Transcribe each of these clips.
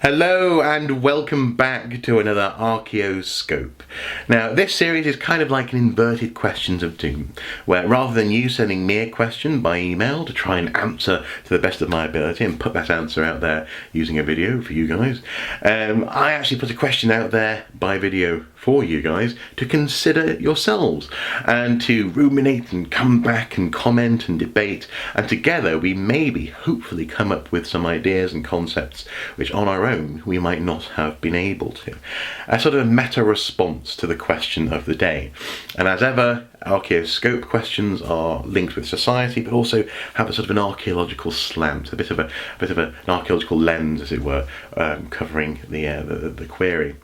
Hello and welcome back to another Archaeo-Scope. Now this series is kind of like an inverted questions of doom, where rather than you sending me a question by email to try and answer to the best of my ability and put that answer out there using a video for you guys, I actually put a question out there by video for you guys to consider yourselves and to ruminate and come back and comment and debate, and together we maybe hopefully come up with some ideas and concepts which on our own we might not have been able to. A sort of a meta response to the question of the day. And as ever, Archaeo-Scope questions are linked with society, but also have a sort of an archaeological slant, a bit of an archaeological lens, as it were, covering the query.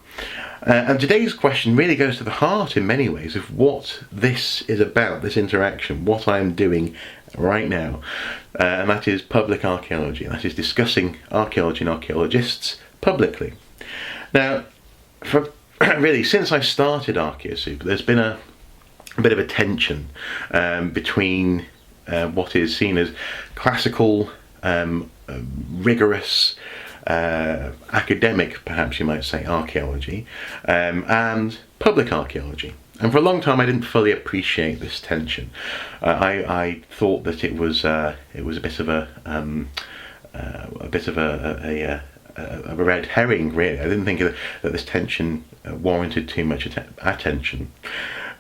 And today's question really goes to the heart in many ways of what this is about, this interaction, what I'm doing right now, and that is public archaeology. That is discussing archaeology and archaeologists publicly. Now, really, since I started Archaeo-Scope, there's been a bit of a tension between what is seen as classical, rigorous, academic, perhaps you might say, archaeology, and public archaeology. And for a long time I didn't fully appreciate this tension. I thought that it was a bit of a red herring, really. I didn't think that this tension warranted too much attention.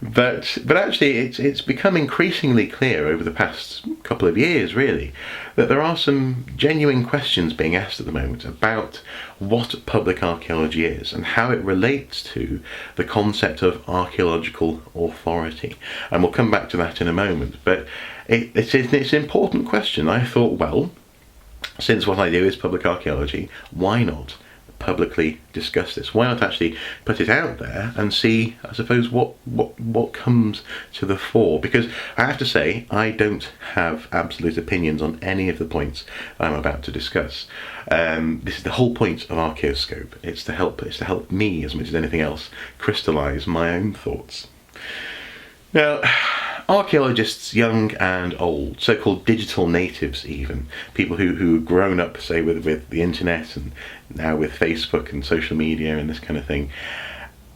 But actually it's become increasingly clear over the past couple of years, really, that there are some genuine questions being asked at the moment about what public archaeology is and how it relates to the concept of archaeological authority. And we'll come back to that in a moment. But it's an important question. I thought, well, since what I do is public archaeology, why not publicly discuss this? Why not actually put it out there and see, I suppose, what comes to the fore? Because I have to say, I don't have absolute opinions on any of the points I'm about to discuss. This is the whole point of Archaeo-Scope. It's to help me, as much as anything else, crystallize my own thoughts. Now, archaeologists, young and old, so-called digital natives even, people who have grown up, say, with the internet and now with Facebook and social media and this kind of thing,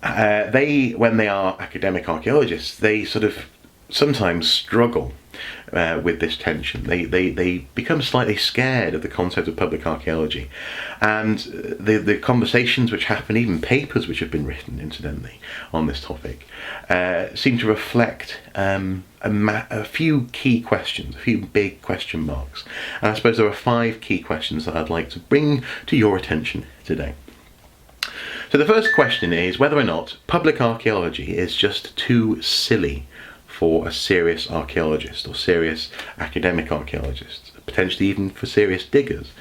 when they are academic archaeologists, they sort of sometimes struggle with this tension. They become slightly scared of the concept of public archaeology, and the conversations which happen, even papers which have been written incidentally on this topic, seem to reflect a few key questions, a few big question marks. And I suppose there are 5 key questions that I'd like to bring to your attention today. So the first question is whether or not public archaeology is just too silly for a serious archaeologist or serious academic archaeologist, potentially even for serious diggers.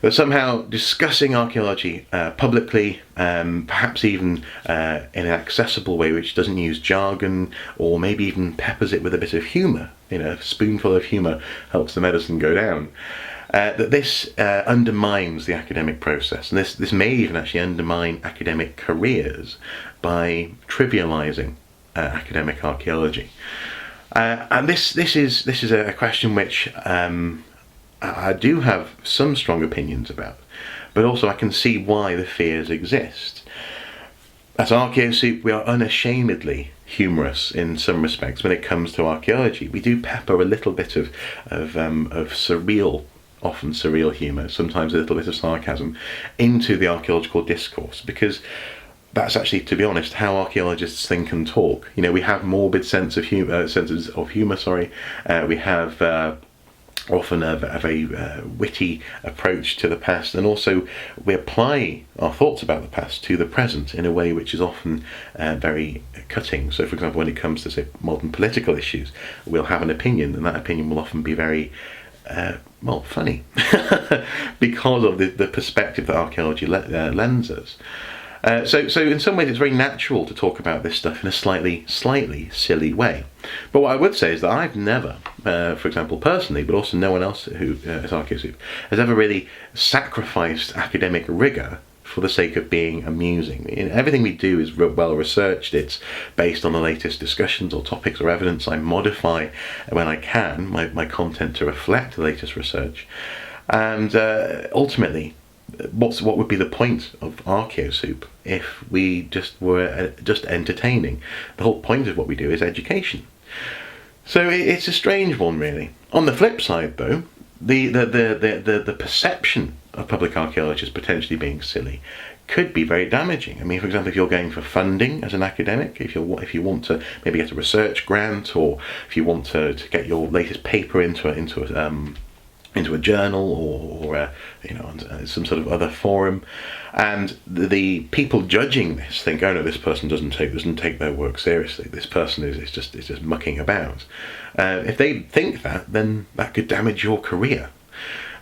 That somehow discussing archaeology publicly, perhaps even in an accessible way which doesn't use jargon, or maybe even peppers it with a bit of humour, a spoonful of humour helps the medicine go down, that this undermines the academic process, and this may even actually undermine academic careers by trivialising academic archaeology. And this is a question which I do have some strong opinions about, but also I can see why the fears exist. As Archaeo-Scope, we are unashamedly humorous in some respects when it comes to archaeology. We do pepper a little bit of surreal, often surreal humour, sometimes a little bit of sarcasm, into the archaeological discourse, because that's actually, to be honest, how archaeologists think and talk. We have morbid senses of humour. We have often a very witty approach to the past, and also we apply our thoughts about the past to the present in a way which is often very cutting. So, for example, when it comes to, say, modern political issues, we'll have an opinion, and that opinion will often be very funny because of the perspective that archaeology lends us. So in some ways it's very natural to talk about this stuff in a slightly silly way. But what I would say is that I've never, for example personally, but also no one else who is Archaeo-Scope, has ever really sacrificed academic rigour for the sake of being amusing. Everything we do is well researched. It's based on the latest discussions or topics or evidence. I modify, when I can, my content to reflect the latest research. And ultimately, what would be the point of Archaeo-Scope if we just were just entertaining? The whole point of what we do is education. So it's a strange one, really. On the flip side, though, the perception of public archaeology as potentially being silly could be very damaging. I mean, for example, if you're going for funding as an academic, if you want to maybe get a research grant, or if you want to get your latest paper into a journal, or some sort of other forum, and the people judging this think, oh no, this person doesn't take their work seriously. This person is just mucking about. If they think that, then that could damage your career.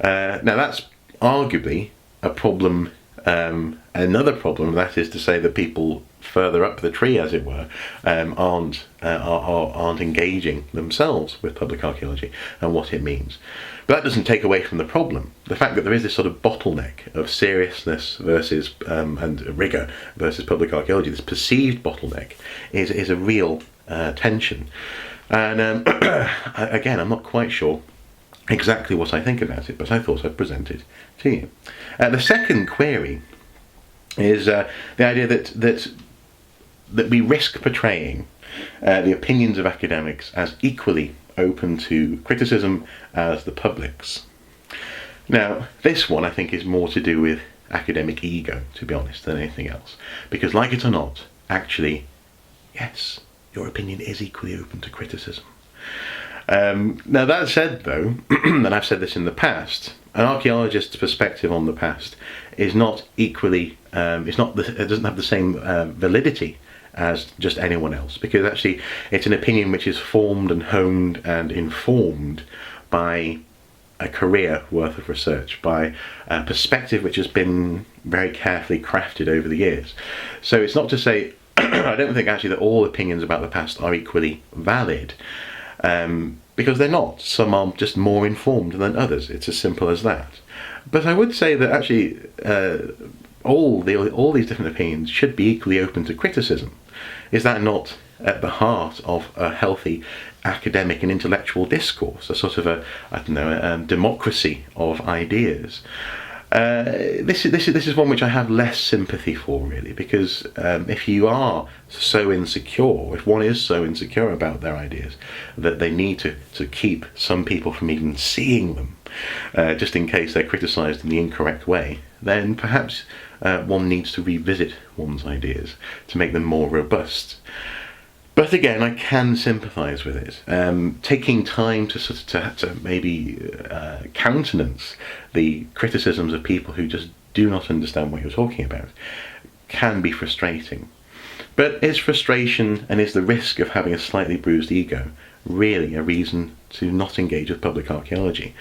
Now that's arguably a problem. Another problem, that is to say, that people further up the tree, as it were, aren't engaging themselves with public archaeology and what it means. But that doesn't take away from the problem. The fact that there is this sort of bottleneck of seriousness versus and rigour versus public archaeology, this perceived bottleneck, is a real tension. And again, I'm not quite sure exactly what I think about it, but I thought I'd present it to you. The second query is the idea that we risk portraying the opinions of academics as equally open to criticism as the public's. Now, this one I think is more to do with academic ego, to be honest, than anything else. Because, like it or not, actually, yes, your opinion is equally open to criticism. Now, that said, though, and I've said this in the past, an archaeologist's perspective on the past is not equally, it doesn't have the same validity as just anyone else, because actually it's an opinion which is formed and honed and informed by a career worth of research, by a perspective which has been very carefully crafted over the years. So it's not to say, I don't think actually that all opinions about the past are equally valid, because they're not. Some are just more informed than others. It's as simple as that. But I would say that actually all these different opinions should be equally open to criticism. Is that not at the heart of a healthy academic and intellectual discourse, a sort of a democracy of ideas? This is one which I have less sympathy for, really, because if you are so insecure, if one is so insecure about their ideas that they need to keep some people from even seeing them, just in case they're criticised in the incorrect way, then perhaps one needs to revisit one's ideas to make them more robust. But again, I can sympathise with it. Taking time to maybe countenance the criticisms of people who just do not understand what you're talking about can be frustrating. But is frustration and is the risk of having a slightly bruised ego really a reason to not engage with public archaeology?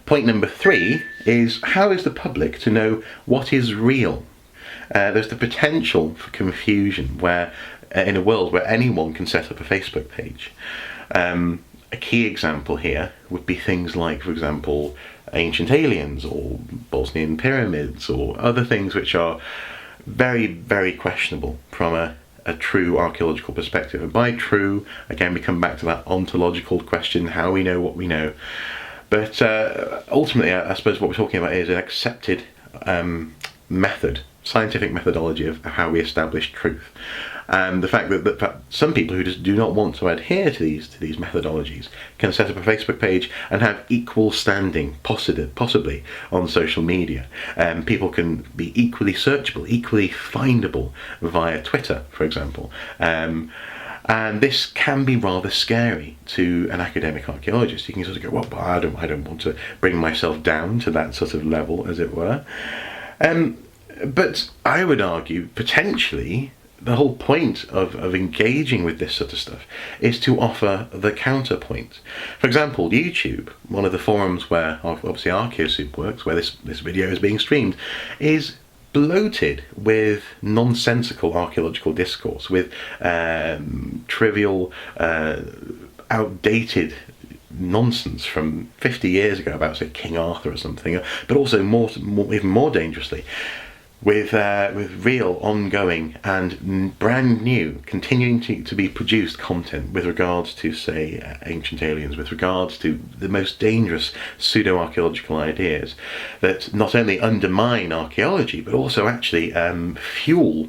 Point number 3 is, how is the public to know what is real? There's the potential for confusion where, in a world where anyone can set up a Facebook page. A key example here would be things like, for example, ancient aliens or Bosnian pyramids or other things which are very, very questionable from a true archaeological perspective. And by true, again, we come back to that ontological question, how we know what we know. But ultimately, I suppose what we're talking about is an accepted method, scientific methodology of how we establish truth. And the fact that some people who just do not want to adhere to these methodologies can set up a Facebook page and have equal standing, possibly on social media. People can be equally searchable, equally findable via Twitter, for example. And this can be rather scary to an academic archaeologist. You can sort of go, well, I don't want to bring myself down to that sort of level, as it were. But I would argue, potentially, the whole point of engaging with this sort of stuff is to offer the counterpoint. For example, YouTube, one of the forums where obviously Archaeo-Scope works, where this video is being streamed, is bloated with nonsensical archaeological discourse, with trivial, outdated nonsense from 50 years ago about, say, King Arthur or something, but also even more dangerously, with real, ongoing, and brand new, continuing to be produced content with regards to, say, ancient aliens, with regards to the most dangerous pseudo-archaeological ideas that not only undermine archaeology, but also actually fuel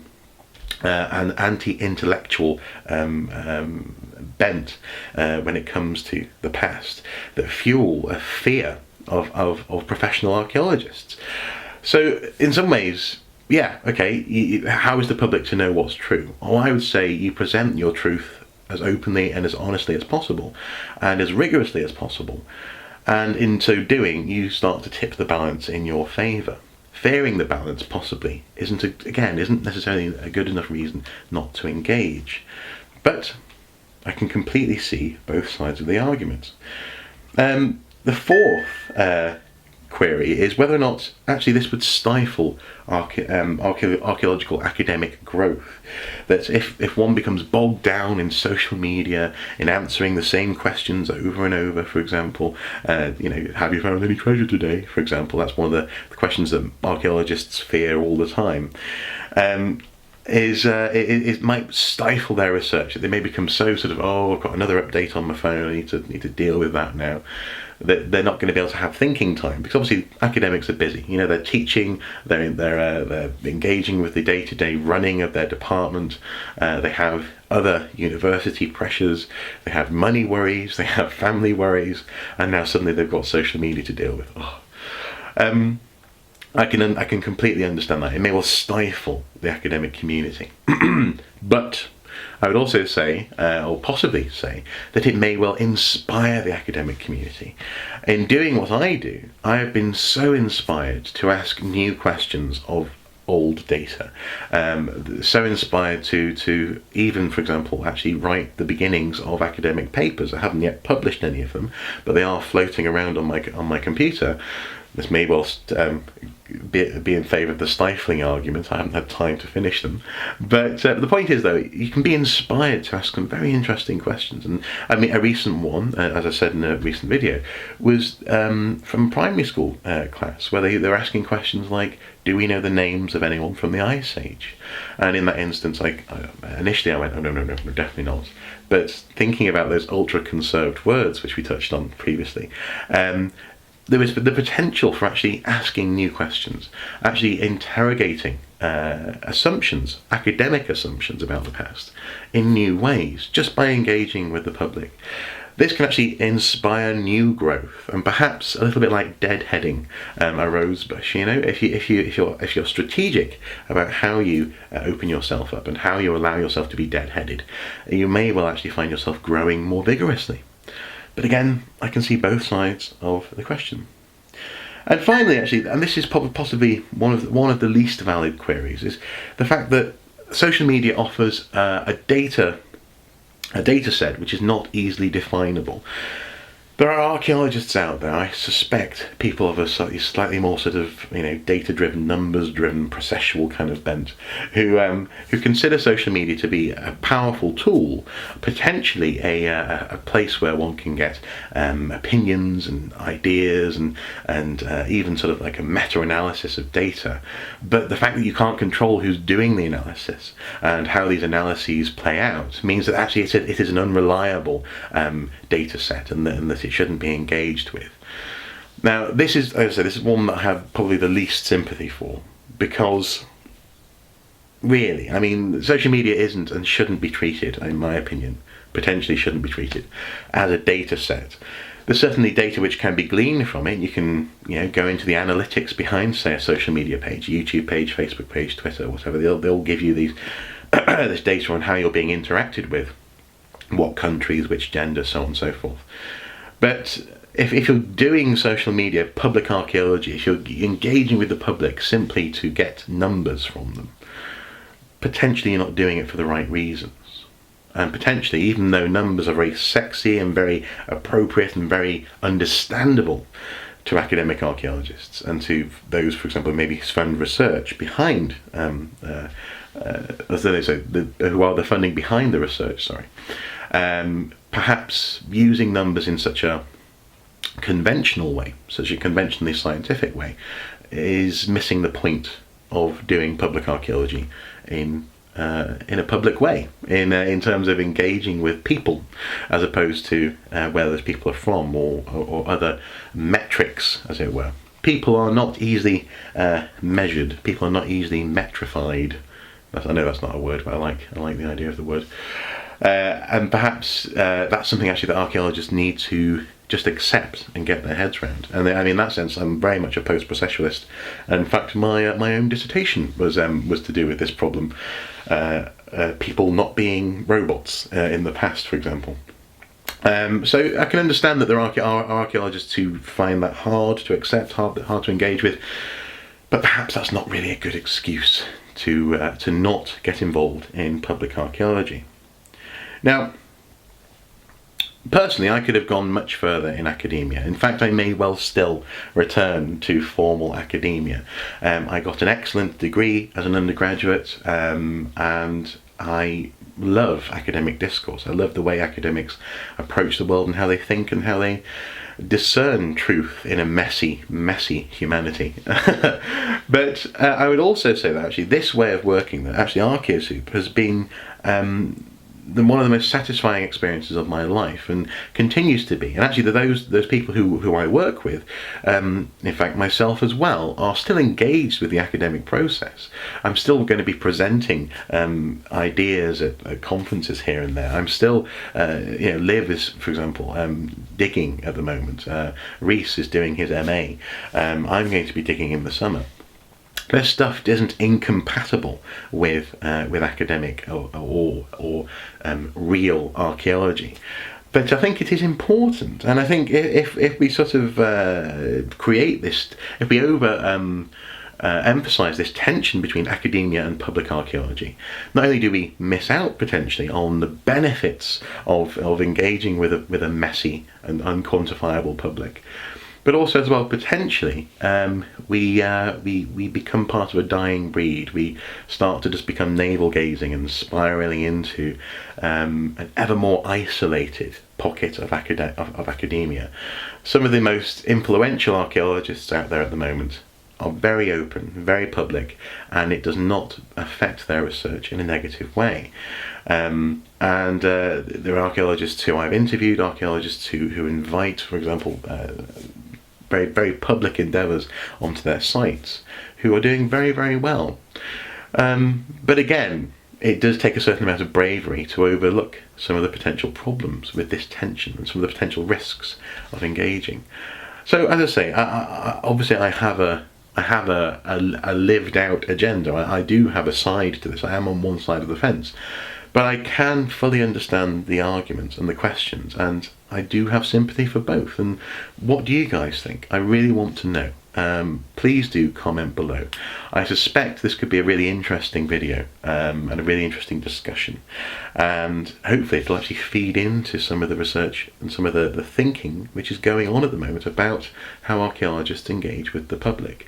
an anti-intellectual bent when it comes to the past, that fuel a fear of professional archaeologists. So in some ways, yeah, okay, how is the public to know what's true? Well, I would say you present your truth as openly and as honestly as possible, and as rigorously as possible. And in so doing, you start to tip the balance in your favour. Fearing the balance, possibly, isn't necessarily a good enough reason not to engage. But I can completely see both sides of the argument. The fourth query is whether or not actually this would stifle archaeological academic growth. That if one becomes bogged down in social media, in answering the same questions over and over, for example, have you found any treasure today, for example, that's one of the questions that archaeologists fear all the time, it might stifle their research. They may become so sort of, I've got another update on my phone, I need to deal with that now, that they're not going to be able to have thinking time, because obviously academics are busy. They're teaching, they're engaging with the day-to-day running of their department. They have other university pressures, they have money worries, they have family worries, and now suddenly they've got social media to deal with. I can completely understand that. It may well stifle the academic community. But I would also say, or possibly say, that it may well inspire the academic community. In doing what I do, I have been so inspired to ask new questions of old data. So inspired to even, for example, actually write the beginnings of academic papers. I haven't yet published any of them, but they are floating around on my computer. This may well be in favour of the stifling argument. I haven't had time to finish them. But the point is, though, you can be inspired to ask some very interesting questions. And I mean, a recent one, as I said in a recent video, was from a primary school class, where they're asking questions like, do we know the names of anyone from the Ice Age? And in that instance, initially I went, oh, no, definitely not. But thinking about those ultra-conserved words, which we touched on previously, there was the potential for actually asking new questions, actually interrogating assumptions, academic assumptions about the past in new ways, just by engaging with the public. This can actually inspire new growth, and perhaps a little bit like deadheading a rose bush. If you're strategic about how you open yourself up and how you allow yourself to be deadheaded, you may well actually find yourself growing more vigorously. But again, I can see both sides of the question. And finally, actually, and this is possibly one of the least valid queries, is the fact that social media offers a data set which is not easily definable. There are archaeologists out there, I suspect, people of a slightly more sort of data-driven, numbers-driven, processual kind of bent, who consider social media to be a powerful tool, potentially a place where one can get opinions and ideas and even sort of like a meta-analysis of data. But the fact that you can't control who's doing the analysis and how these analyses play out means that actually it is an unreliable data set, and that it shouldn't be engaged with. Now, this is, as I said, this is one that I have probably the least sympathy for, because really, I mean, social media isn't and shouldn't be treated, in my opinion, potentially shouldn't be treated as a data set. There's certainly data which can be gleaned from it. You can, go into the analytics behind, say, a social media page, YouTube page, Facebook page, Twitter, whatever. They'll give you these this data on how you're being interacted with, what countries, which gender, so on and so forth. But if you're doing social media, public archaeology, if you're engaging with the public simply to get numbers from them, potentially you're not doing it for the right reasons. And potentially, even though numbers are very sexy and very appropriate and very understandable to academic archaeologists and to those, for example, maybe fund research behind, as they say, who are the funding behind the research, perhaps using numbers in such a conventional way, such a conventionally scientific way, is missing the point of doing public archaeology in a public way, in terms of engaging with people, as opposed to where those people are from, or other metrics, as it were. People are not easily measured. People are not easily metrified. I know that's not a word, but I like the idea of the word. And perhaps that's something actually that archaeologists need to just accept and get their heads around. And I mean, in that sense, I'm very much a post-processualist. And in fact, my own dissertation was to do with this problem: people not being robots in the past, for example. So I can understand that there are archaeologists who find that hard to accept, hard to engage with, but perhaps that's not really a good excuse to not get involved in public archaeology. Now, personally, I could have gone much further in academia. In fact, I may well still return to formal academia. I got an excellent degree as an undergraduate, and I love academic discourse. I love the way academics approach the world and how they think and how they discern truth in a messy humanity. But I would also say that actually this way of working, that actually Archaeo-Scope has been one of the most satisfying experiences of my life, and continues to be. And actually those people who I work with, in fact myself as well, are still engaged with the academic process. I'm still going to be presenting ideas at conferences here and there. I'm still, Liv is, for example, digging at the moment. Reese is doing his MA. I'm going to be digging in the summer. This stuff isn't incompatible with academic or real archaeology, but I think it is important. And I think if we sort of create this, if we emphasize this tension between academia and public archaeology, not only do we miss out potentially on the benefits of engaging with a messy and unquantifiable public, but also as well potentially we become part of a dying breed. We start to just become navel-gazing and spiraling into an ever more isolated pocket of academia. Some of the most influential archaeologists out there at the moment are very open, very public, and it does not affect their research in a negative way. And there are archaeologists who I've interviewed, archaeologists who invite, for example, very public endeavours onto their sites, who are doing very, very well. But again, it does take a certain amount of bravery to overlook some of the potential problems with this tension and some of the potential risks of engaging. So, as I say, obviously I have a lived out agenda. I do have a side to this. I am on one side of the fence. But I can fully understand the arguments and the questions, and I do have sympathy for both. And what do you guys think? I really want to know. Please do comment below. I suspect this could be a really interesting video and a really interesting discussion, and hopefully it'll actually feed into some of the research and some of the thinking which is going on at the moment about how archaeologists engage with the public.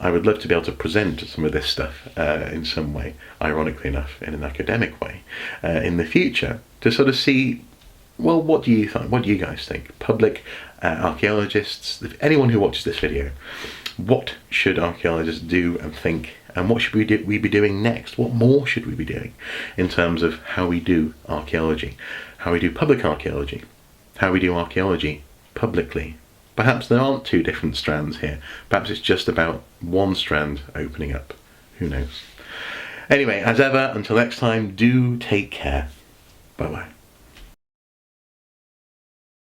I would love to be able to present some of this stuff in some way, ironically enough, in an academic way, in the future, to sort of see, well, what do you think? What do you guys think? Public archaeologists, anyone who watches this video, what should archaeologists do and think, and what should we be doing next? What more should we be doing in terms of how we do archaeology, how we do public archaeology, how we do archaeology publicly? Perhaps there aren't two different strands here. Perhaps it's just about one strand opening up. Who knows? Anyway, as ever, until next time, do take care. Bye-bye.